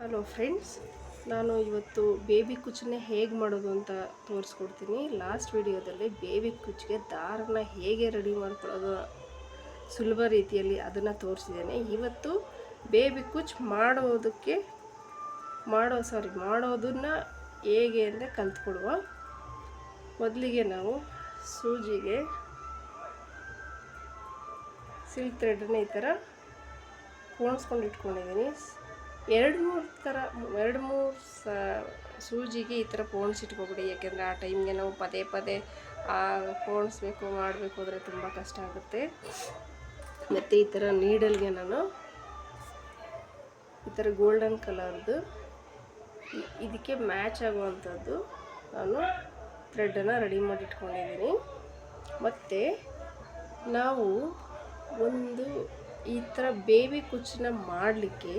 Hello friends, ನಾನು ಇವತ್ತು baby ಕುಚ್ಚನ್ನ ಹೇಗೆ ಮಾಡೋದು ಅಂತ ತೋರಿಸ್ಕೊಡ್ತೀನಿ. ಲಾಸ್ಟ್ ವಿಡಿಯೋದಲ್ಲಿ ಬೇಬಿ ಕುಚ್ಚಿಗೆ ದಾರನ ಹೇಗೆ ರೆಡಿ ಮಾಡ್ಕೊಳ್ಳೋದು ಸುಲಭ ರೀತಿಯಲ್ಲಿ ಅದನ್ನು ತೋರಿಸಿದ್ದೇನೆ. ಇವತ್ತು ಬೇಬಿ ಕುಚ್ ಮಾಡೋದನ್ನು ಹೇಗೆ ಅಂದರೆ ಕಲ್ತ್ಕೊಡುವ. ಮೊದಲಿಗೆ ನಾವು ಸೂಜಿಗೆ ಸಿಲ್ಕ್ ಥ್ರೆಡನ್ನು ಈ ಥರ ಪೋಣಿಸ್ಕೊಂಡು ಇಟ್ಕೊಂಡಿದ್ದೀನಿ. ಎರಡು ಮೂರು ಸೂಜಿಗೆ ಈ ಥರ ಪೋಣಿಸಿಟ್ಕೊಬಿಡಿ. ಯಾಕೆಂದರೆ ಆ ಟೈಮ್ಗೆ ನಾವು ಪದೇ ಪದೇ ಪೋಣಿಸ್ಬೇಕು ಮಾಡಬೇಕು ಅಂದರೆ ತುಂಬ ಕಷ್ಟ ಆಗುತ್ತೆ. ಮತ್ತು ಈ ಥರ ನೀಡಲ್ಗೆ ನಾನು ಈ ಥರ ಗೋಲ್ಡನ್ ಕಲರ್ದು ಇದಕ್ಕೆ ಮ್ಯಾಚ್ ಆಗುವಂಥದ್ದು ನಾನು ಥ್ರೆಡನ್ನು ರೆಡಿ ಮಾಡಿ ಇಟ್ಕೊಂಡಿದ್ದೀನಿ. ಮತ್ತು ನಾವು ಒಂದು ಈ ಥರ ಬೇಬಿ ಕುಚ್ಚನ್ನ ಮಾಡಲಿಕ್ಕೆ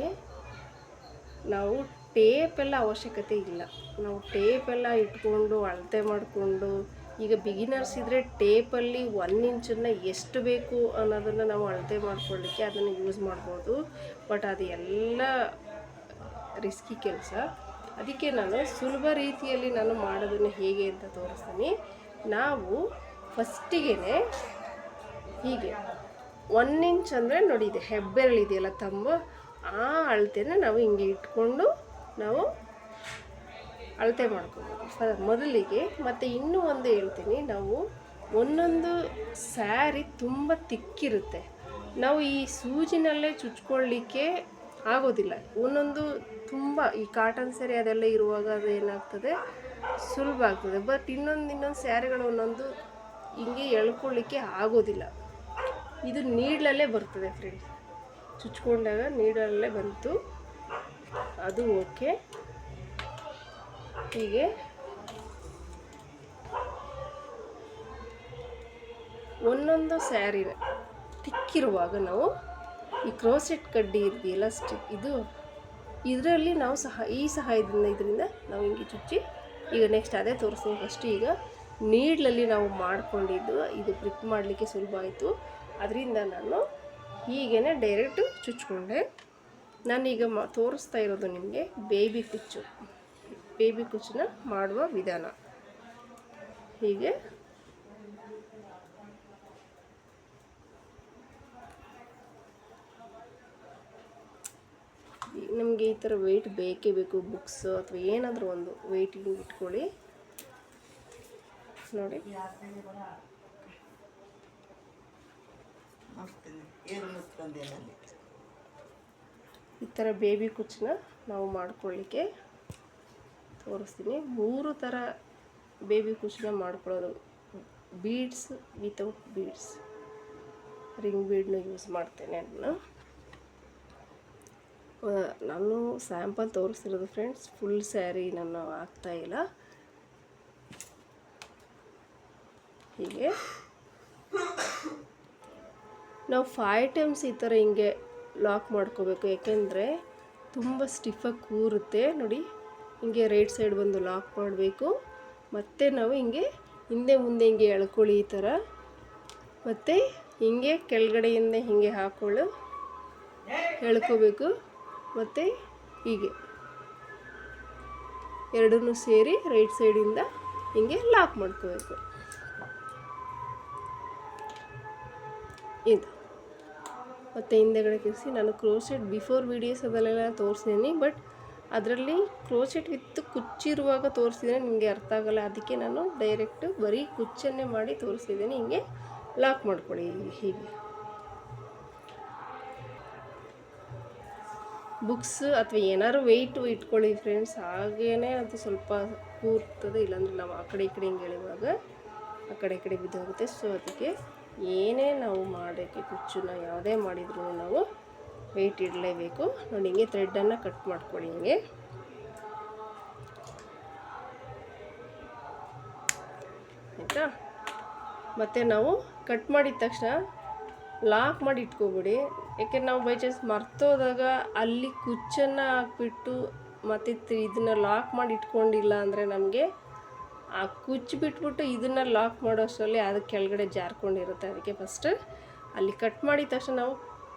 ನಾವು ಟೇಪೆಲ್ಲ ಅವಶ್ಯಕತೆ ಇಲ್ಲ. ನಾವು ಟೇಪೆಲ್ಲ ಇಟ್ಕೊಂಡು ಅಳತೆ ಮಾಡಿಕೊಂಡು, ಈಗ ಬಿಗಿನರ್ಸ್ ಇದ್ದರೆ ಟೇಪಲ್ಲಿ 1 ಇಂಚನ್ನು ಎಷ್ಟು ಬೇಕು ಅನ್ನೋದನ್ನು ನಾವು ಅಳತೆ ಮಾಡ್ಕೊಳ್ಳಿಕ್ಕೆ ಅದನ್ನು ಯೂಸ್ ಮಾಡ್ಬೋದು. ಬಟ್ ಅದು ಎಲ್ಲ ರಿಸ್ಕಿ ಕೆಲಸ. ಅದಕ್ಕೆ ನಾನು ಸುಲಭ ರೀತಿಯಲ್ಲಿ ನಾನು ಮಾಡೋದನ್ನು ಹೇಗೆ ಅಂತ ತೋರಿಸ್ತೀನಿ. ನಾವು ಫಸ್ಟಿಗೆ ಹೀಗೆ 1 ಇಂಚ್ ಅಂದರೆ ನೋಡಿ, ಇದೆ ಹೆಬ್ಬೆರಳಿದೆಯಲ್ಲ ತಮ್ಮ, ಆ ಅಳತೆನ ನಾವು ಹಿಂಗೆ ಇಟ್ಕೊಂಡು ನಾವು ಅಳತೆ ಮಾಡ್ಕೋಬೋದು ಮೊದಲಿಗೆ. ಮತ್ತು ಇನ್ನೂ ಒಂದು ಹೇಳ್ತೀನಿ, ನಾವು ಒಂದೊಂದು ಸ್ಯಾರಿ ತುಂಬ ತಿಕ್ಕಿರುತ್ತೆ, ನಾವು ಈ ಸೂಜಿನಲ್ಲೇ ಚುಚ್ಕೊಳ್ಳಿಕ್ಕೆ ಆಗೋದಿಲ್ಲ. ಒಂದೊಂದು ತುಂಬ ಈ ಕಾಟನ್ ಸ್ಯಾರಿ ಅದೆಲ್ಲ ಇರುವಾಗ ಅದು ಏನಾಗ್ತದೆ, ಸುಲಭ ಆಗ್ತದೆ. ಬಟ್ ಇನ್ನೊಂದು ಸ್ಯಾರಿಗಳು ಒಂದೊಂದು ಹಿಂಗೆ ಎಳ್ಕೊಳ್ಳಿಕ್ಕೆ ಆಗೋದಿಲ್ಲ. ಇದು ನೀಡಲಲ್ಲೇ ಬರ್ತದೆ ಫ್ರೆಂಡ್ಸ್, ಚುಚ್ಕೊಂಡಾಗ ನೀಡಲಲ್ಲೇ ಬಂತು, ಅದು ಓಕೆ. ಹೀಗೆ ಒಂದೊಂದು ಸ್ಯಾರಿನ ತಿಕ್ಕಿರುವಾಗ ನಾವು ಈ ಕ್ರೋಸೆಟ್ ಕಡ್ಡಿ ಇದೆಯಲ್ಲ ಇದರಲ್ಲಿ ನಾವು ಈ ಸಹಾಯದಿಂದ ನಾವು ಹಿಂಗೆ ಚುಚ್ಚಿ, ಈಗ ನೆಕ್ಸ್ಟ್ ಅದೇ ತೋರಿಸ್ತೀನಿ. ಫಸ್ಟ್ ಈಗ ನೀಡ್ಲಲ್ಲಿ ನಾವು ಮಾಡ್ಕೊಂಡಿದ್ದು ಇದು ಪ್ರಿಕ್ ಮಾಡಲಿಕ್ಕೆ ಸುಲಭ ಆಯಿತು. ಅದರಿಂದ ನಾನು ಹೀಗೇ ಡೈರೆಕ್ಟು ಚುಚ್ಕೊಂಡೆ. ನಾನೀಗ ತೋರಿಸ್ತಾ ಇರೋದು ನಿಮಗೆ ಬೇಬಿ ಕುಚ್ಚನ್ನ ಮಾಡುವ ವಿಧಾನ. ಹೀಗೆ ನಮಗೆ ಈ ಥರ ವೆಯ್ಟ್ ಬೇಕೇ ಬೇಕು. ಬುಕ್ಸ್ ಅಥವಾ ಏನಾದರೂ ಒಂದು ವೆಯ್ಟಿಂಗ್ ಇಟ್ಕೊಳ್ಳಿ. ನೋಡಿ, ಈ ಥರ ಬೇಬಿ ಕುಚ್ಚನ್ನ ನಾವು ಮಾಡ್ಕೊಳ್ಳಿಕ್ಕೆ ತೋರಿಸ್ತೀನಿ. 3 ಥರ ಬೇಬಿ ಕುಚ್ಚನ್ನ ಮಾಡ್ಕೊಳ್ಳೋದು. ಬೀಡ್ಸ್, ವಿತೌಟ್ ಬೀಡ್ಸ್, ರಿಂಗ್ ಬೀಡ್ನ ಯೂಸ್ ಮಾಡ್ತೇನೆ. ನಾನು ಸ್ಯಾಂಪಲ್ ತೋರಿಸ್ತಿರೋದು ಫ್ರೆಂಡ್ಸ್, ಫುಲ್ ಸ್ಯಾರಿ ನಾನು ಹಾಕ್ತಾಯಿಲ್ಲ. ಹೀಗೆ ನಾವು 5 ಟೈಮ್ಸ್ ಈ ಥರ ಹಿಂಗೆ ಲಾಕ್ ಮಾಡ್ಕೋಬೇಕು. ಯಾಕೆಂದರೆ ತುಂಬ ಸ್ಟಿಫಾಗಿ ಕೂರುತ್ತೆ. ನೋಡಿ, ಹಿಂಗೆ ರೈಟ್ ಸೈಡ್ ಬಂದು ಲಾಕ್ ಮಾಡಬೇಕು. ಮತ್ತು ನಾವು ಹಿಂಗೆ ಹಿಂದೆ ಮುಂದೆ ಹಿಂಗೆ ಎಳ್ಕೊಳ್ಳಿ ಈ ಥರ. ಮತ್ತು ಹಿಂಗೆ ಕೆಳಗಡೆಯಿಂದ ಹಿಂಗೆ ಎಳ್ಕೋಬೇಕು. ಮತ್ತು ಹೀಗೆ ಎರಡನ್ನೂ ಸೇರಿ ರೈಟ್ ಸೈಡಿಂದ ಹಿಂಗೆ ಲಾಕ್ ಮಾಡ್ಕೋಬೇಕು. ಇದು ಮತ್ತು ಹಿಂದೆಗಡೆ ತಿರ್ಸಿ ನಾನು ಕ್ರೋಶೆಟ್ ಬಿಫೋರ್ ವೀಡಿಯೋಸ್ ಅದಲ್ಲೆಲ್ಲ ತೋರಿಸಿದ್ದೀನಿ. ಬಟ್ ಅದರಲ್ಲಿ ಕ್ರೋಶೆಟ್ ವಿತ್ ಕುಚ್ಚಿರುವಾಗ ತೋರಿಸಿದ್ರೆ ನಿಮಗೆ ಅರ್ಥ ಆಗಲ್ಲ. ಅದಕ್ಕೆ ನಾನು ಡೈರೆಕ್ಟು ಬರೀ ಕುಚ್ಚನ್ನೇ ಮಾಡಿ ತೋರಿಸಿದ್ದೀನಿ. ಹಿಂಗೆ ಲಾಕ್ ಮಾಡ್ಕೊಳ್ಳಿ. ಹೀಗೆ ಬುಕ್ಸ್ ಅಥವಾ ಏನಾದ್ರು ವೆಯ್ಟು ಇಟ್ಕೊಳ್ಳಿ ಫ್ರೆಂಡ್ಸ್, ಹಾಗೇ ಅದು ಸ್ವಲ್ಪ ಕೂರ್ತದೆ. ಇಲ್ಲಾಂದರೆ ನಾವು ಆ ಕಡೆ ಈ ಕಡೆ ಹಿಂಗೆ ಎಳೆಯುವಾಗ ಆ ಕಡೆ ಈ ಕಡೆ ಬಿದ್ದೋಗುತ್ತೆ. ಸೊ ಅದಕ್ಕೆ ಏನೇ ನಾವು ಮಾಡೋಕ್ಕೆ ಕುಚ್ಚನ್ನ ಯಾವುದೇ ಮಾಡಿದರೂ ನಾವು ವೆಯ್ಟ್ ಇಡಲೇಬೇಕು. ನೋಡಿ, ಹಿಂಗೆ ಥ್ರೆಡನ್ನು ಕಟ್ ಮಾಡ್ಕೊಳ್ಳಿ ಹಿಂಗೆ. ಆಯಿತಾ? ಮತ್ತು ನಾವು ಕಟ್ ಮಾಡಿದ ತಕ್ಷಣ ಲಾಕ್ ಮಾಡಿ ಇಟ್ಕೊಬಿಡಿ. ಯಾಕೆಂದ್ರೆ ನಾವು ಬೈ ಚಾನ್ಸ್ ಮರ್ತೋದಾಗ ಅಲ್ಲಿ ಕುಚ್ಚನ್ನು ಹಾಕ್ಬಿಟ್ಟು ಮತ್ತು ಇದನ್ನು ಲಾಕ್ ಮಾಡಿ ಇಟ್ಕೊಂಡಿಲ್ಲ ಅಂದರೆ ನಮಗೆ ಆ ಕುಚ್ಚು ಬಿಟ್ಬಿಟ್ಟು ಇದನ್ನು ಲಾಕ್ ಮಾಡೋಷ್ಟರಲ್ಲಿ ಅದಕ್ಕೆ ಕೆಳಗಡೆ ಜಾರ್ಕೊಂಡಿರುತ್ತೆ. ಅದಕ್ಕೆ ಫಸ್ಟ್ ಅಲ್ಲಿ ಕಟ್ ಮಾಡಿದ ತಕ್ಷಣ ನಾವು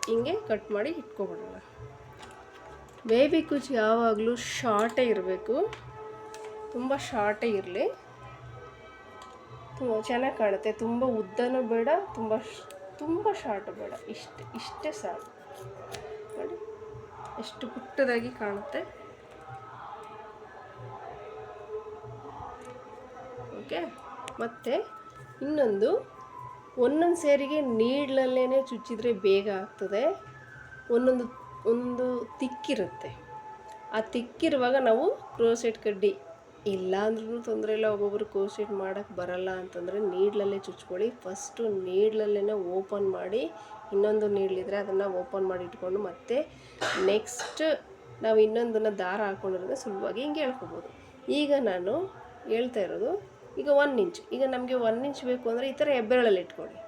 ಹಿಂಗೆ ಕಟ್ ಮಾಡಿ ಇಟ್ಕೊಬಿಡೋಣ. ಬೇಬಿ ಕುಚ್ಚು ಯಾವಾಗಲೂ ಶಾರ್ಟೇ ಇರಬೇಕು, ತುಂಬ ಶಾರ್ಟೇ ಇರಲಿ, ತುಂಬ ಚೆನ್ನಾಗಿ ಕಾಣುತ್ತೆ. ತುಂಬ ಉದ್ದನೂ ಬೇಡ, ತುಂಬ ಶಾರ್ಟ್ ಬೇಡ, ಇಷ್ಟೇ ಸಾಕು ನೋಡಿ, ಎಷ್ಟು ಪುಟ್ಟದಾಗಿ ಕಾಣುತ್ತೆ. ಓಕೆ, ಮತ್ತು ಇನ್ನೊಂದು, ಒಂದೊಂದು ಸೇರಿಗೆ ನೀಡ್ಲಲ್ಲೇ ಚುಚ್ಚಿದ್ರೆ ಬೇಗ ಆಗ್ತದೆ, ಒಂದೊಂದು ತಿಕ್ಕಿರುತ್ತೆ. ಆ ತಿಕ್ಕಿರುವಾಗ ನಾವು ಕ್ರೋಸೆಟ್ ಕಡ್ಡಿ, ಇಲ್ಲ ಅಂದ್ರೂ ತೊಂದರೆ ಇಲ್ಲ, ಒಬ್ಬೊಬ್ರು ಕ್ರೋಸೆಟ್ ಮಾಡೋಕ್ಕೆ ಬರಲ್ಲ ಅಂತಂದರೆ ನೀಡ್ಲಲ್ಲೇ ಚುಚ್ಕೊಳ್ಳಿ. ಫಸ್ಟು ನೀಡ್ಲಲ್ಲೇ ಓಪನ್ ಮಾಡಿ, ಇನ್ನೊಂದು ನೀಡ್ಲಿದ್ರೆ ಅದನ್ನು ಓಪನ್ ಮಾಡಿ ಇಟ್ಕೊಂಡು ಮತ್ತೆ ನೆಕ್ಸ್ಟ್ ನಾವು ಇನ್ನೊಂದನ್ನು ದಾರ ಹಾಕ್ಕೊಂಡಿರೋದ್ರೆ ಸುಲಭವಾಗಿ ಹಿಂಗೆ ಹೇಳ್ಕೊಬೋದು. ಈಗ ನಾನು ಹೇಳ್ತಾ ಇರೋದು, ಈಗ 1 ಇಂಚ್, ಈಗ ನಮಗೆ 1 ಇಂಚ್ ಬೇಕು ಅಂದರೆ ಈ ಥರ ಹೆಬ್ಬೆರಳಲ್ಲಿ ಇಟ್ಕೊಳ್ಳಿ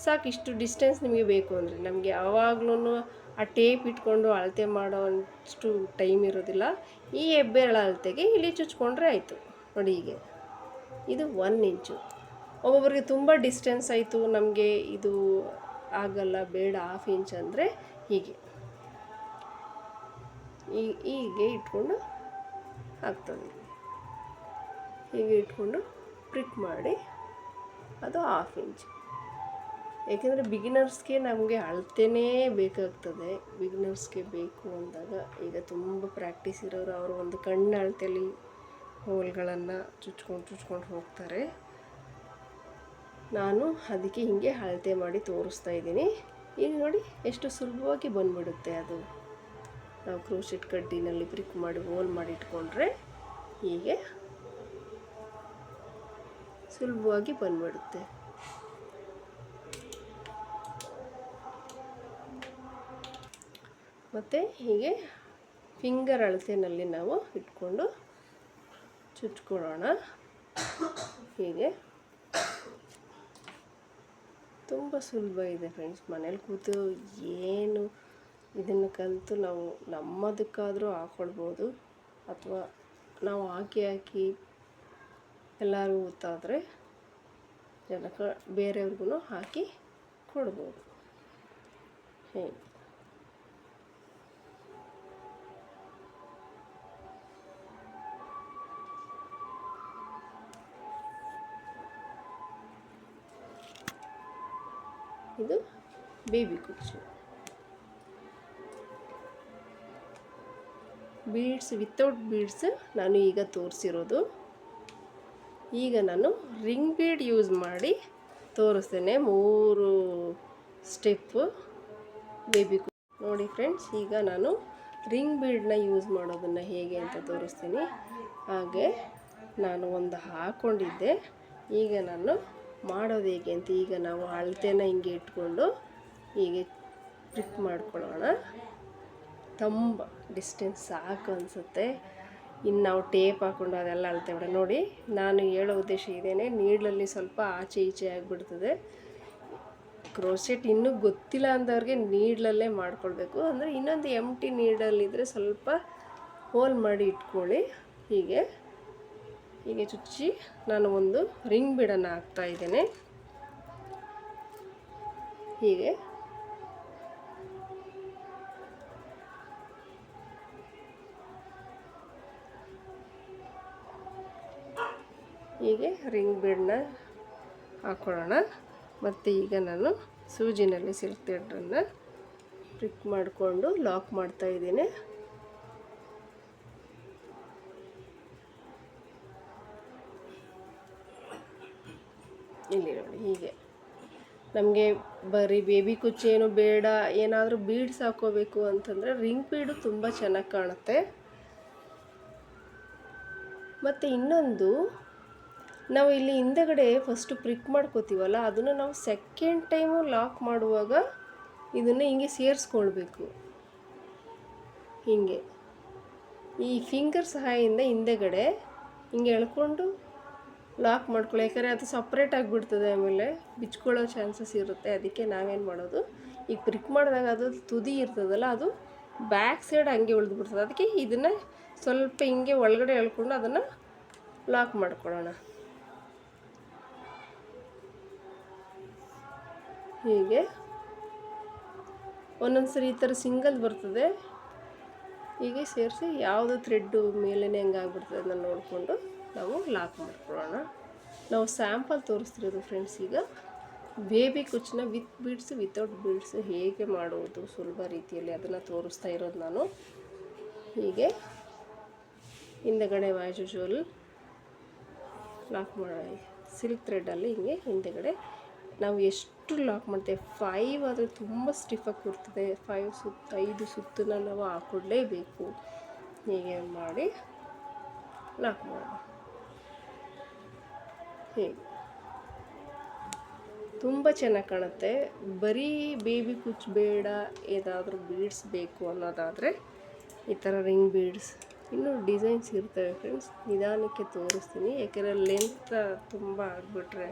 ಸಾಕು. ಇಷ್ಟು ಡಿಸ್ಟೆನ್ಸ್ ನಿಮಗೆ ಬೇಕು ಅಂದರೆ, ನಮಗೆ ಯಾವಾಗಲೂ ಆ ಟೇಪ್ ಇಟ್ಕೊಂಡು ಅಳತೆ ಮಾಡೋಷ್ಟು ಟೈಮ್ ಇರೋದಿಲ್ಲ. ಈ ಹೆಬ್ಬೆರಳ ಅಳತೆಗೆ ಇಲ್ಲಿ ಚುಚ್ಕೊಂಡ್ರೆ ಆಯಿತು ನೋಡಿ. ಹೀಗೆ ಇದು 1 ಇಂಚು. ಒಬ್ಬೊಬ್ಬರಿಗೆ ತುಂಬ ಡಿಸ್ಟೆನ್ಸ್ ಆಯಿತು, ನಮಗೆ ಇದು ಆಗಲ್ಲ ಬೇಡ 1/2 ಇಂಚ್ ಅಂದರೆ ಹೀಗೆ ಹೀಗೆ ಇಟ್ಕೊಂಡು ಆಗ್ತದೆ. ಹೀಗೆ ಇಟ್ಕೊಂಡು ಪ್ರಿಕ್ ಮಾಡಿ ಅದು 1/2 ಇಂಚ್. ಏಕೆಂದರೆ ಬಿಗಿನರ್ಸ್ಗೆ ನಮಗೆ ಅಳತೆನೇ ಬೇಕಾಗ್ತದೆ. ಬಿಗಿನರ್ಸ್ಗೆ ಬೇಕು ಅಂದಾಗ, ಈಗ ತುಂಬ ಪ್ರಾಕ್ಟೀಸ್ ಇರೋರು ಅವರು ಒಂದು ಕಣ್ಣು ಅಳತೆಯಲ್ಲಿ ಹೋಲ್ಗಳನ್ನು ಚುಚ್ಕೊಂಡು ಹೋಗ್ತಾರೆ. ನಾನು ಅದಕ್ಕೆ ಹೀಗೆ ಅಳತೆ ಮಾಡಿ ತೋರಿಸ್ತಾ ಇದ್ದೀನಿ. ಈಗ ನೋಡಿ ಎಷ್ಟು ಸುಲಭವಾಗಿ ಬಂದುಬಿಡುತ್ತೆ ಅದು. ನಾವು ಕ್ರೋಶೆಟ್ ಕಡ್ಡಿನಲ್ಲಿ ಪ್ರಿಕ್ ಮಾಡಿ ಹೋಲ್ ಮಾಡಿ ಇಟ್ಕೊಂಡ್ರೆ ಹೀಗೆ ಸುಲಭವಾಗಿ ಬಂದುಬಿಡುತ್ತೆ. ಮತ್ತು ಹೀಗೆ ಫಿಂಗರ್ ಅಳತೆಯಲ್ಲಿ ನಾವು ಇಟ್ಕೊಂಡು ಚುಚ್ಕೊಳ್ಳೋಣ. ಹೀಗೆ ತುಂಬ ಸುಲಭ ಇದೆ ಫ್ರೆಂಡ್ಸ್. ಮನೇಲಿ ಕೂತು ಏನು ಇದನ್ನು ಕಲಿತು ನಾವು ನಮ್ಮದಕ್ಕಾದರೂ ಹಾಕ್ಕೊಳ್ಬೋದು, ಅಥವಾ ನಾವು ಹಾಕಿ ಎಲ್ಲರಿಗೂ ಗೊತ್ತಾದರೆ ಜನಕ್ಕೆ ಬೇರೆಯವ್ರಿಗೂ ಹಾಕಿ ಕೊಡ್ಬೋದು. ಹೇಗೆ ಇದು ಬೇಬಿ ಕುಚ್ಚು. ಬೀಡ್ಸ್ ವಿತೌಟ್ ಬೀಡ್ಸ್ ನಾನು ಈಗ ತೋರಿಸಿರೋದು. ಈಗ ನಾನು ರಿಂಗ್ ಬೀಡ್ ಯೂಸ್ ಮಾಡಿ ತೋರಿಸ್ತೇನೆ. 3 ಸ್ಟೆಪ್ಪು ಬೇಬಿ ಕುಚ್ಚು ನೋಡಿ ಫ್ರೆಂಡ್ಸ್. ಈಗ ನಾನು ರಿಂಗ್ ಬೀಡನ್ನ ಯೂಸ್ ಮಾಡೋದನ್ನು ಹೇಗೆ ಅಂತ ತೋರಿಸ್ತೀನಿ. ಹಾಗೆ ನಾನು ಒಂದು ಹಾಕ್ಕೊಂಡಿದ್ದೆ. ಈಗ ನಾನು ಮಾಡೋದು ಹೇಗೆ ಅಂತ, ಈಗ ನಾವು ಅಳತೆನ ಹಿಂಗೆ ಇಟ್ಕೊಂಡು ಹೀಗೆ ಪ್ರಿಕ್ ಮಾಡ್ಕೊಳ್ಳೋಣ. ತುಂಬ ಡಿಸ್ಟೆನ್ಸ್ ಸಾಕು ಅನಿಸುತ್ತೆ. ಇನ್ನು ನಾವು ಟೇಪ್ ಹಾಕ್ಕೊಂಡು ಅದೆಲ್ಲ ಅಳತೆ ಬಿಡ. ನೋಡಿ, ನಾನು ಹೇಳೋ ಉದ್ದೇಶ ಇದೇನೆ, ನೀಡ್ಲಲ್ಲಿ ಸ್ವಲ್ಪ ಆಚೆ ಈಚೆ ಆಗಿಬಿಡ್ತದೆ. ಕ್ರೋಸೆಟ್ ಇನ್ನೂ ಗೊತ್ತಿಲ್ಲ ಅಂದವ್ರಿಗೆ ನೀಡ್ಲಲ್ಲೇ ಮಾಡ್ಕೊಳ್ಬೇಕು. ಅಂದರೆ ಇನ್ನೊಂದು ಎಂಟಿ ನೀಡಲ್ಲಿದ್ದರೆ ಸ್ವಲ್ಪ ಹೋಲ್ ಮಾಡಿ ಇಟ್ಕೊಳ್ಳಿ. ಹೀಗೆ ಚುಚ್ಚಿ ನಾನು ಒಂದು ರಿಂಗ್ ಬೀಡನ್ನು ಹಾಕ್ತಾ ಇದ್ದೇನೆ. ಹೀಗೆ ರಿಂಗ್ ಬೀಡನ್ನ ಹಾಕ್ಕೊಳ್ಳೋಣ. ಮತ್ತು ಈಗ ನಾನು ಸೂಜಿನಲ್ಲಿ ಸಿಲ್ಕ್ ಥ್ರೆಡನ್ನು ಪ್ರಿಕ್ ಮಾಡಿಕೊಂಡು ಲಾಕ್ ಮಾಡ್ತಾ ಇದ್ದೀನಿ. ಇಲ್ಲಿ ನೋಡಿ, ಹೀಗೆ ನಮಗೆ ಬರೀ ಬೇಬಿ ಕುಚ್ಚೇನು ಬೇಡ, ಏನಾದರೂ ಬೀಡ್ಸ್ ಹಾಕೋಬೇಕು ಅಂತಂದರೆ ರಿಂಗ್ ಬೀಡು ತುಂಬ ಚೆನ್ನಾಗಿ ಕಾಣುತ್ತೆ. ಮತ್ತು ಇನ್ನೊಂದು, ನಾವು ಇಲ್ಲಿ ಹಿಂದೆಗಡೆ ಫಸ್ಟು ಪ್ರಿಕ್ ಮಾಡ್ಕೋತೀವಲ್ಲ, ಅದನ್ನು ನಾವು ಸೆಕೆಂಡ್ ಟೈಮು ಲಾಕ್ ಮಾಡುವಾಗ ಇದನ್ನು ಹಿಂಗೆ ಸೇರಿಸ್ಕೊಳ್ಬೇಕು. ಹೀಗೆ ಈ ಫಿಂಗರ್ ಸಹಾಯದಿಂದ ಹಿಂದೆಗಡೆ ಹಿಂಗೆ ಎಳ್ಕೊಂಡು ಲಾಕ್ ಮಾಡ್ಕೊಳ್ಳಿ. ಯಾಕಂದರೆ ಅದು ಸಪ್ರೇಟ್ ಆಗಿಬಿಡ್ತದೆ, ಆಮೇಲೆ ಬಿಚ್ಕೊಳ್ಳೋ ಚಾನ್ಸಸ್ ಇರುತ್ತೆ. ಅದಕ್ಕೆ ನಾವೇನು ಮಾಡೋದು, ಈಗ ಪ್ರಿಕ್ ಮಾಡಿದಾಗ ಅದು ತುದಿ ಇರ್ತದಲ್ಲ, ಅದು ಬ್ಯಾಕ್ ಸೈಡ್ ಹಂಗೆ ಉಳಿದ್ಬಿಡ್ತದೆ. ಅದಕ್ಕೆ ಇದನ್ನು ಸ್ವಲ್ಪ ಹಿಂಗೆ ಒಳಗಡೆ ಎಳ್ಕೊಂಡು ಅದನ್ನು ಲಾಕ್ ಮಾಡ್ಕೊಳ್ಳೋಣ. ಹೀಗೆ ಒಂದೊಂದು ಸರಿ ಈ ಥರ ಸಿಂಗಲ್ ಬರ್ತದೆ, ಹೀಗೆ ಸೇರಿಸಿ ಯಾವುದು ಥ್ರೆಡ್ಡು ಮೇಲೇ ಹೆಂಗಾಗ್ಬಿಡ್ತದೆ ಅದನ್ನು ನೋಡಿಕೊಂಡು ನಾವು ಲಾಕ್ ಮಾಡ್ಕೊಳ್ಳೋಣ. ನಾವು ಸ್ಯಾಂಪಲ್ ತೋರಿಸ್ತಿರೋದು ಫ್ರೆಂಡ್ಸ್ ಈಗ ಬೇಬಿ ಕುಚ್ಚನ್ನ ವಿತ್ ಬೀಡ್ಸ್ ವಿತೌಟ್ ಬೀಡ್ಸ್ ಹೇಗೆ ಮಾಡುವುದು ಸುಲಭ ರೀತಿಯಲ್ಲಿ ಅದನ್ನು ತೋರಿಸ್ತಾ ಇರೋದು ನಾನು. ಹೀಗೆ ಹಿಂದೆಗಡೆ ಆ್ಯಸ್ ಯೂಶುವಲ್ ಲಾಕ್ ಮಾಡಿ ಸಿಲ್ಕ್ ಥ್ರೆಡ್ಡಲ್ಲಿ ಹಿಂಗೆ ಹಿಂದೆಗಡೆ ನಾವು ಎಷ್ಟು ಲಾಕ್ ಮಾಡ್ತೇವೆ 5 ಆದರೆ ತುಂಬ ಸ್ಟಿಫಾಗಿ ಕೂರ್ತದೆ. 5 ಸುತ್ತನ್ನು ನಾವು ಹಾಕ್ಕೊಡ್ಲೇಬೇಕು. ಹೀಗೆ ಮಾಡಿ ಲಾಕ್ ಮಾಡೋಣ. ಹೀಗೆ ತುಂಬ ಚೆನ್ನಾಗಿ ಕಾಣುತ್ತೆ. ಬರೀ ಬೇಬಿ ಕುಚ್ಚು ಬೇಡ, ಏನಾದರೂ ಬೀಡ್ಸ್ ಬೇಕು ಅನ್ನೋದಾದರೆ ಈ ಥರ ರಿಂಗ್ ಬೀಡ್ಸ್ ಇನ್ನೂ ಡಿಸೈನ್ಸ್ ಇರ್ತವೆ ಫ್ರೆಂಡ್ಸ್. ನಿಧಾನಕ್ಕೆ ತೋರಿಸ್ತೀನಿ, ಯಾಕೆಂದರೆ ಲೆಂತ್ ತುಂಬ ಆಗಿಬಿಟ್ರೆ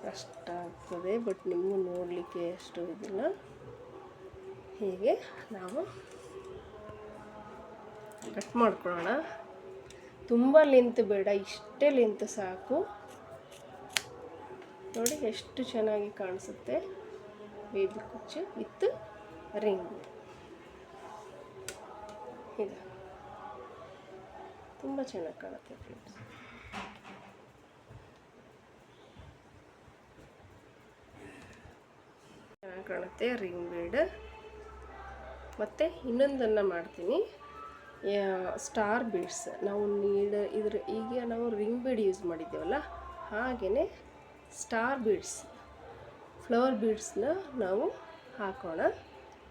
ಕಷ್ಟ ಆಗ್ತದೆ. ಬಟ್ ನಿಮಗೂ ನೋಡಲಿಕ್ಕೆ ಅಷ್ಟು ಇದಿಲ್ಲ. ಹೀಗೆ ನಾವು ಕಟ್ ಮಾಡ್ಕೊಳ್ಳೋಣ. ತುಂಬ ಲೆಂತ್ ಬೇಡ, ಇಷ್ಟೇ ಲೆಂತ್ ಸಾಕು. ನೋಡಿ ಎಷ್ಟು ಚೆನ್ನಾಗಿ ಕಾಣಿಸುತ್ತೆ ಬೇಬಿ ಕುಚ್ಚು ವಿತ್ ರಿಂಗ್. ಇದು ತುಂಬ ಚೆನ್ನಾಗಿ ಕಾಣುತ್ತೆ ಫ್ರೆಂಡ್ಸ್. ಚೆನ್ನಾಗಿ ಕಾಣುತ್ತೆ ರಿಂಗ್ ಬೀಡ್. ಮತ್ತು ಇನ್ನೊಂದನ್ನು ಮಾಡ್ತೀನಿ, ಸ್ಟಾರ್ ಬೀಡ್ಸ್. ನಾವು ಈಗ ನಾವು ರಿಂಗ್ ಬೀಡ್ ಯೂಸ್ ಮಾಡಿದ್ದೇವಲ್ಲ, ಹಾಗೆಯೇ ಸ್ಟಾರ್ ಬೀಡ್ಸ್ ಫ್ಲವರ್ ಬೀಡ್ಸ್ನ ನಾವು ಹಾಕೋಣ.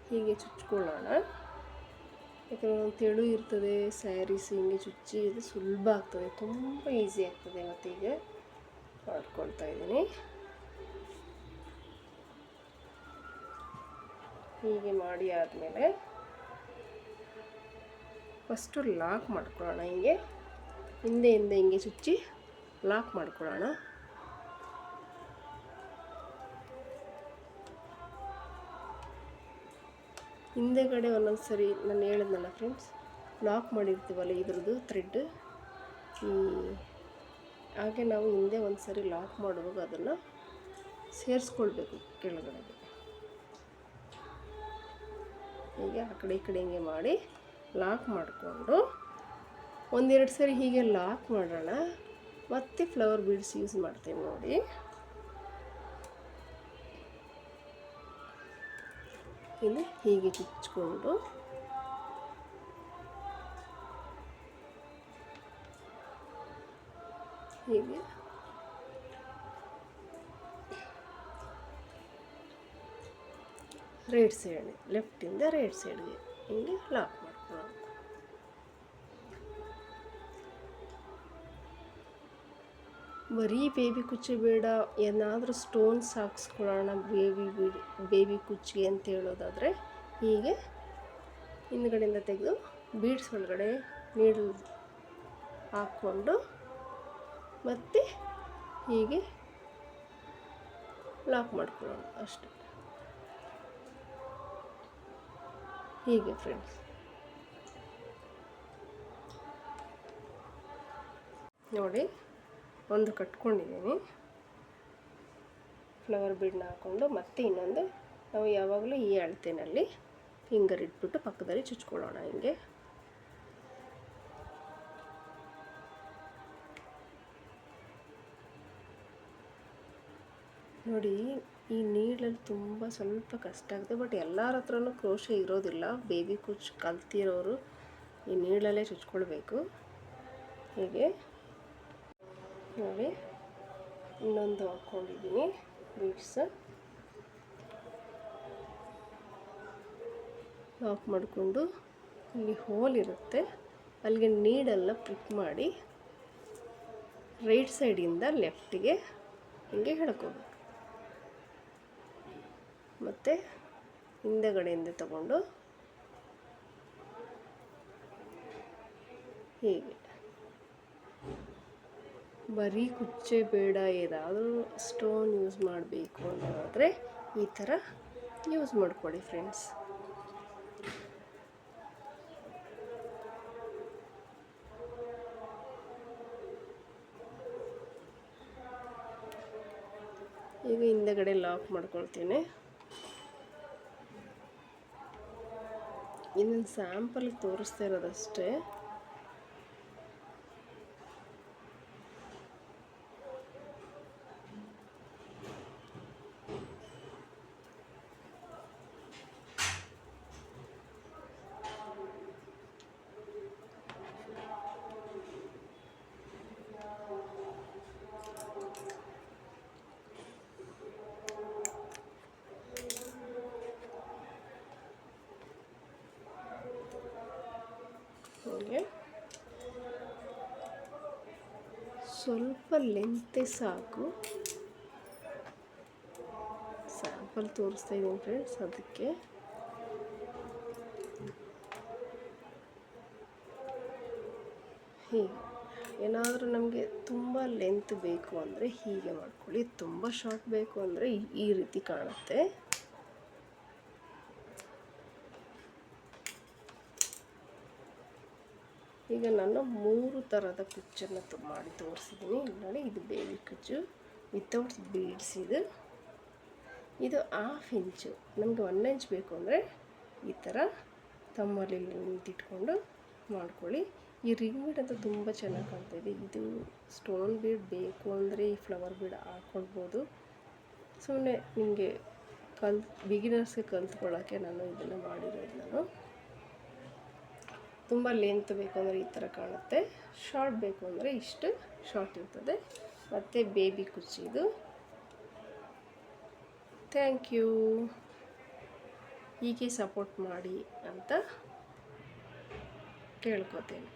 ಹೀಗೆ ಚುಚ್ಕೊಳ್ಳೋಣ. ಯಾಕಂದರೆ ಒಂದು ತೆಳು ಇರ್ತದೆ ಸ್ಯಾರೀಸ್, ಹಿಂಗೆ ಚುಚ್ಚಿ ಇದು ಸುಲಭ ಆಗ್ತದೆ, ತುಂಬ ಈಸಿ ಆಗ್ತದೆ. ಮತ್ತು ಈಗ ಮಾಡ್ಕೊಳ್ತಾ ಇದ್ದೀನಿ. ಹೀಗೆ ಮಾಡಿ ಆದಮೇಲೆ ಫಸ್ಟು ಲಾಕ್ ಮಾಡ್ಕೊಳ್ಳೋಣ. ಹಿಂಗೆ ಹಿಂದೆ ಹಿಂಗೆ ಚುಚ್ಚಿ ಲಾಕ್ ಮಾಡ್ಕೊಳ್ಳೋಣ. ಹಿಂದೆಗಡೆ ಒಂದೊಂದು ಸರಿ ನಾನು ಹೇಳಿದ್ನಲ್ಲ ಫ್ರೆಂಡ್ಸ್, ಲಾಕ್ ಮಾಡಿರ್ತೀವಲ್ಲ ಇದ್ರದ್ದು ಥ್ರೆಡ್, ಹಾಗೆ ನಾವು ಹಿಂದೆ ಒಂದು ಸರಿ ಲಾಕ್ ಮಾಡುವಾಗ ಅದನ್ನು ಸೇರಿಸ್ಕೊಳ್ಬೇಕು ಕೆಳಗಡೆಗೆ. ಹೀಗೆ ಆ ಕಡೆ ಈ ಕಡೆ ಹಿಂಗೆ ಮಾಡಿ ಲಾಕ್ ಮಾಡಿಕೊಂಡು ಒಂದೆರಡು ಸರಿ ಹೀಗೆ ಲಾಕ್ ಮಾಡೋಣ. ಮತ್ತು ಫ್ಲವರ್ ಬೀಡ್ಸ್ ಯೂಸ್ ಮಾಡ್ತೀನಿ ನೋಡಿ. ಇಲ್ಲಿ ಹೀಗೆ ಚುಚ್ಚಿಕೊಂಡು ಹೀಗೆ ರೈಟ್ ಸೈಡ್, ಲೆಫ್ಟಿಂದ ರೈಟ್ ಸೈಡ್ಗೆ ಹಿಂಗೆ ಲಾಕ್ ಮಾಡ್ಕೊಳ್ಳೋಣ. ಬರೀ ಬೇಬಿ ಕುಚ್ಚು ಬೇಡ, ಏನಾದರೂ ಸ್ಟೋನ್ಸ್ ಹಾಕ್ಸ್ಕೊಳ್ಳೋಣ ಬೇಬಿ ಕುಚ್ಚಿಗೆ ಅಂತ ಹೇಳೋದಾದರೆ ಹೀಗೆ ಹಿಂದ್ಗಡೆಯಿಂದ ತೆಗೆದು ಬೀಡ್ಸ್ ಒಳಗಡೆ ನೀಡಲ್ ಹಾಕ್ಕೊಂಡು ಮತ್ತು ಹೀಗೆ ಲಾಕ್ ಮಾಡ್ಕೊಳ್ಳೋಣ ಅಷ್ಟೆ. ಹೀಗೆ ಫ್ರೆಂಡ್ಸ್ ನೋಡಿ, ಒಂದು ಕಟ್ಕೊಂಡಿದ್ದೀನಿ ಫ್ಲವರ್ ಬೀಡನ್ನ ಹಾಕ್ಕೊಂಡು. ಮತ್ತು ಇನ್ನೊಂದು ನಾವು ಯಾವಾಗಲೂ ಈ ಅಳತೆನಲ್ಲಿ ಫಿಂಗರ್ ಇಟ್ಬಿಟ್ಟು ಪಕ್ಕದಲ್ಲಿ ಚುಚ್ಕೊಳ್ಳೋಣ. ಹಿಂಗೆ ನೋಡಿ, ಈ ನೀಡಲ್ಲಿ ತುಂಬ ಸ್ವಲ್ಪ ಕಷ್ಟ ಆಗುತ್ತೆ. ಬಟ್ ಎಲ್ಲರ ಹತ್ರನೂ ಕ್ರೋಶೆ ಇರೋದಿಲ್ಲ. ಬೇಬಿ ಕುಚ್ಚು ಕಲ್ತಿರೋರು ಈ ನೀಡಲ್ಲೇ ಚುಚ್ಕೊಳ್ಬೇಕು. ಹೀಗೆ ನೋಡಿ, ಇನ್ನೊಂದು ಹಾಕ್ಕೊಂಡಿದ್ದೀನಿ ಬೀಡ್ಸ್. ಲಾಕ್ ಮಾಡಿಕೊಂಡು ಇಲ್ಲಿ ಹೋಲ್ ಇರುತ್ತೆ, ಅಲ್ಲಿಗೆ ನೀಡನ್ನು ಪ್ರಿಕ್ ಮಾಡಿ ರೈಟ್ ಸೈಡಿಂದ ಲೆಫ್ಟಿಗೆ ಹಿಂಗೆ ಎಳ್ಕೋಬೇಕು. ಮತ್ತು ಹಿಂದೆಗಡೆಯಿಂದ ತಗೊಂಡು ಹೀಗೆ. ಬರೀ ಕುಚ್ಚೆ ಬೇಡ, ಏನಾದರೂ ಸ್ಟೋನ್ ಯೂಸ್ ಮಾಡಬೇಕು ಅನ್ನೋದಾದರೆ ಈ ಥರ ಯೂಸ್ ಮಾಡ್ಕೊಳ್ಳಿ ಫ್ರೆಂಡ್ಸ್. ಈಗ ಹಿಂದೆಗಡೆ ಲಾಕ್ ಮಾಡ್ಕೊಳ್ತೀನಿ. ಇನ್ನೊಂದು ಸ್ಯಾಂಪಲ್ ತೋರಿಸ್ತಾ ಇರೋದಷ್ಟೇ. ಹೀಗೆ ಸ್ವಲ್ಪ ಲೆಂತೆ ಸಾಕು. ಸ್ಯಾಂಪಲ್ ತೋರಿಸ್ತಾ ಇದ್ದೀನಿ ಫ್ರೆಂಡ್ಸ್, ಅದಕ್ಕೆ ಹೀಗೆ. ಏನಾದರೂ ನಮಗೆ ತುಂಬ ಲೆಂತ್ ಬೇಕು ಅಂದರೆ ಹೀಗೆ ಮಾಡ್ಕೊಳ್ಳಿ, ತುಂಬ ಶಾರ್ಟ್ ಬೇಕು ಅಂದರೆ ಈ ರೀತಿ ಕಾಣುತ್ತೆ. ಈಗ ನಾನು 3 ಥರದ ಕುಚ್ಚನ್ನು ಮಾಡಿ ತೋರಿಸಿದ್ದೀನಿ. ನೋಡಿ, ಇದು ಬೇಬಿ ಕುಚ್ಚು ವಿತೌಟ್ ಬೀಡ್ಸ್. ಇದು 1/2 ಇಂಚು. ನಮಗೆ 1 ಇಂಚ್ ಬೇಕು ಅಂದರೆ ಈ ಥರ ತಮ್ಮಲ್ಲಿ ನಿಂತಿಟ್ಕೊಂಡು ಮಾಡ್ಕೊಳ್ಳಿ. ಈ ರಿಂಗ್ ಬೀಡ್ ಅಂತ ತುಂಬ ಚೆನ್ನಾಗಿ ಕಾಣ್ತಾಯಿದೆ. ಇದು ಸ್ಟೋನ್ ಬೀಡ್ ಬೇಕು ಅಂದರೆ ಈ ಫ್ಲವರ್ ಬೀಡ್ ಹಾಕ್ಕೊಳ್ಬೋದು. ಸುಮ್ಮನೆ ನಿಮಗೆ ಬಿಗಿನರ್ಸ್ಗೆ ಕಲ್ತ್ಕೊಳ್ಳೋಕ್ಕೆ ನಾನು ಇದನ್ನು ಮಾಡಿರೋದು. ತುಂಬ ಲೆಂತ್ ಬೇಕು ಅಂದರೆ ಈ ಥರ ಕಾಣುತ್ತೆ, ಶಾರ್ಟ್ ಬೇಕು ಅಂದರೆ ಇಷ್ಟು ಶಾರ್ಟ್ ಇರ್ತದೆ. ಮತ್ತು ಬೇಬಿ ಕುಚ್ಚಿದು. Thank you. ಹೀಗೆ ಸಪೋರ್ಟ್ ಮಾಡಿ ಅಂತ ಕೇಳ್ಕೊತೇನೆ.